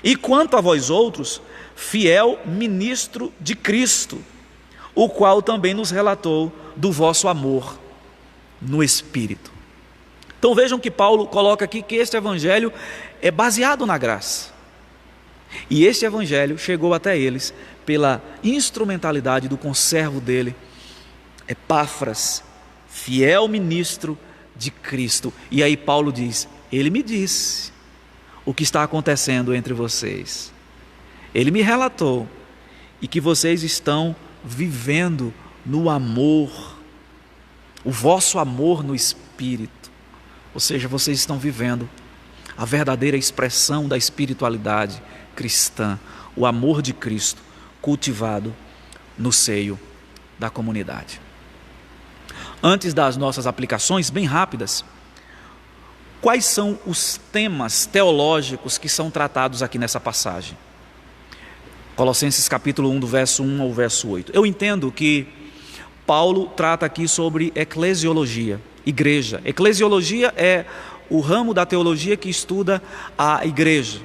E quanto a vós outros, fiel ministro de Cristo, o qual também nos relatou do vosso amor no Espírito. Então vejam que Paulo coloca aqui que este evangelho é baseado na graça. E este evangelho chegou até eles pela instrumentalidade do conservo dele, Epáfras, fiel ministro de Cristo. E aí Paulo diz: ele me disse o que está acontecendo entre vocês. Ele me relatou, e que vocês estão vivendo no amor, o vosso amor no Espírito. Ou seja, vocês estão vivendo a verdadeira expressão da espiritualidade cristã, o amor de Cristo cultivado no seio da comunidade. Antes das nossas aplicações bem rápidas, quais são os temas teológicos que são tratados aqui nessa passagem? Colossenses capítulo 1, do verso 1 ao verso 8. Eu entendo que Paulo trata aqui sobre eclesiologia, igreja. Eclesiologia é o ramo da teologia que estuda a igreja.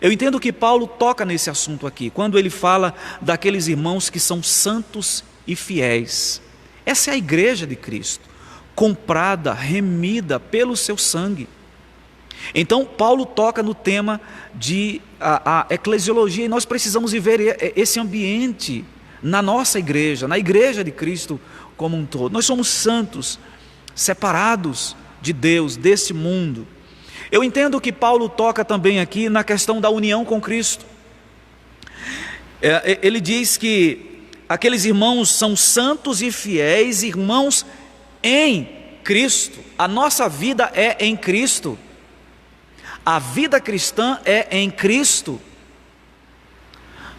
Eu entendo que Paulo toca nesse assunto aqui, quando ele fala daqueles irmãos que são santos e fiéis. Essa é a igreja de Cristo, comprada, remida pelo seu sangue. Então Paulo toca no tema de a eclesiologia, e nós precisamos viver esse ambiente na nossa igreja, na igreja de Cristo como um todo. Nós somos santos, separados de Deus, desse mundo. Eu entendo que Paulo toca também aqui na questão da união com Cristo. Ele diz que aqueles irmãos são santos e fiéis, irmãos em Cristo. A nossa vida é em Cristo. A vida cristã é em Cristo.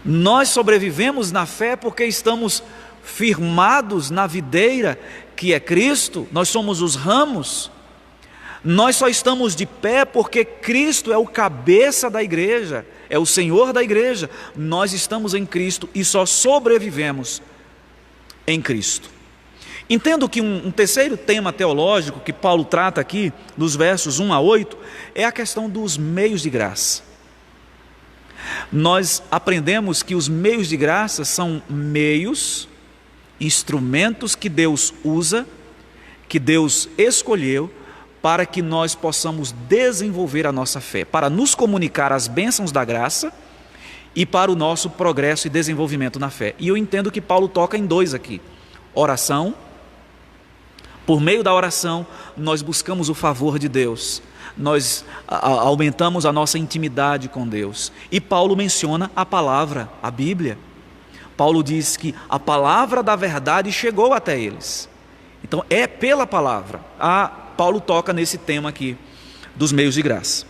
Nós sobrevivemos na fé porque estamos firmados na videira que é Cristo. Nós somos os ramos. Nós só estamos de pé porque Cristo é o cabeça da igreja, é o Senhor da igreja. Nós estamos em Cristo e só sobrevivemos em Cristo. Entendo que um terceiro tema teológico que Paulo trata aqui, nos versos 1 a 8, é a questão dos meios de graça. Nós aprendemos que os meios de graça são meios, instrumentos que Deus usa, que Deus escolheu, para que nós possamos desenvolver a nossa fé, para nos comunicar as bênçãos da graça e para o nosso progresso e desenvolvimento na fé. E eu entendo que Paulo toca em dois aqui: oração. Por meio da oração, nós buscamos o favor de Deus, nós aumentamos a nossa intimidade com Deus. E Paulo menciona a palavra, a Bíblia. Paulo diz que a palavra da verdade chegou até eles. Então é pela palavra. Paulo toca nesse tema aqui dos meios de graça.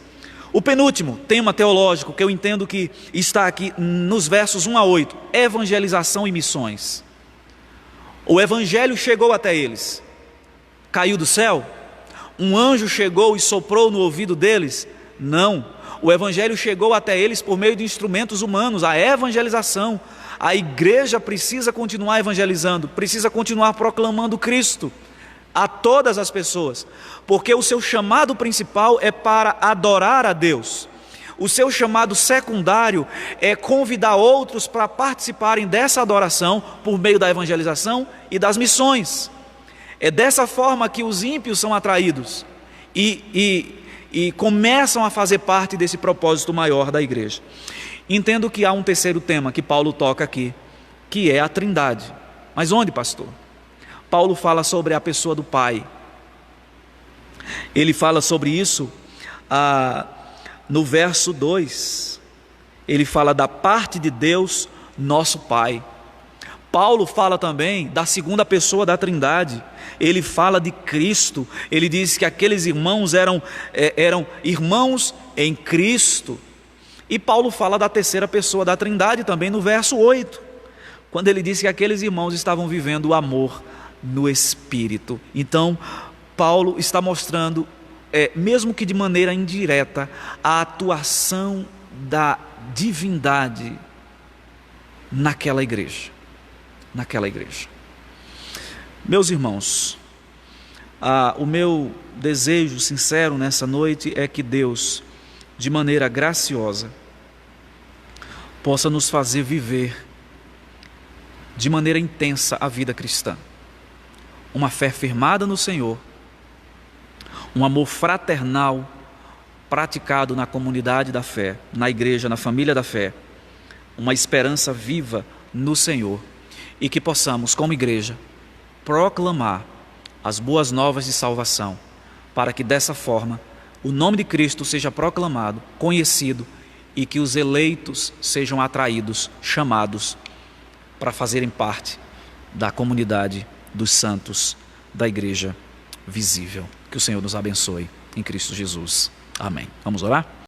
O penúltimo tema teológico que eu entendo que está aqui nos versos 1 a 8, evangelização e missões. O evangelho chegou até eles. Caiu do céu? Um anjo chegou e soprou no ouvido deles? Não. O evangelho chegou até eles por meio de instrumentos humanos, a evangelização. A igreja precisa continuar evangelizando, precisa continuar proclamando Cristo a todas as pessoas, porque o seu chamado principal é para adorar a Deus. O seu chamado secundário é convidar outros para participarem dessa adoração por meio da evangelização e das missões. É dessa forma que os ímpios são atraídos e e começam a fazer parte desse propósito maior da igreja. Entendo que há um terceiro tema que Paulo toca aqui, que é a Trindade. Mas onde, pastor? Paulo fala sobre a pessoa do Pai. Ele fala sobre isso no verso 2. Ele fala da parte de Deus, nosso Pai. Paulo fala também da segunda pessoa da Trindade. Ele fala de Cristo. Ele diz que aqueles irmãos eram irmãos em Cristo. E Paulo fala da terceira pessoa da Trindade também no verso 8, quando ele diz que aqueles irmãos estavam vivendo o amor no Espírito. Então, Paulo está mostrando, mesmo que de maneira indireta, a atuação da divindade naquela igreja. Meus irmãos, o meu desejo sincero nessa noite é que Deus, de maneira graciosa, possa nos fazer viver de maneira intensa a vida cristã. Uma fé firmada no Senhor, um amor fraternal praticado na comunidade da fé, na igreja, na família da fé, uma esperança viva no Senhor, e que possamos, como igreja, proclamar as boas novas de salvação, para que dessa forma o nome de Cristo seja proclamado, conhecido, e que os eleitos sejam atraídos, chamados para fazerem parte da comunidade dos santos da igreja visível. Que o Senhor nos abençoe em Cristo Jesus. Amém. Vamos orar?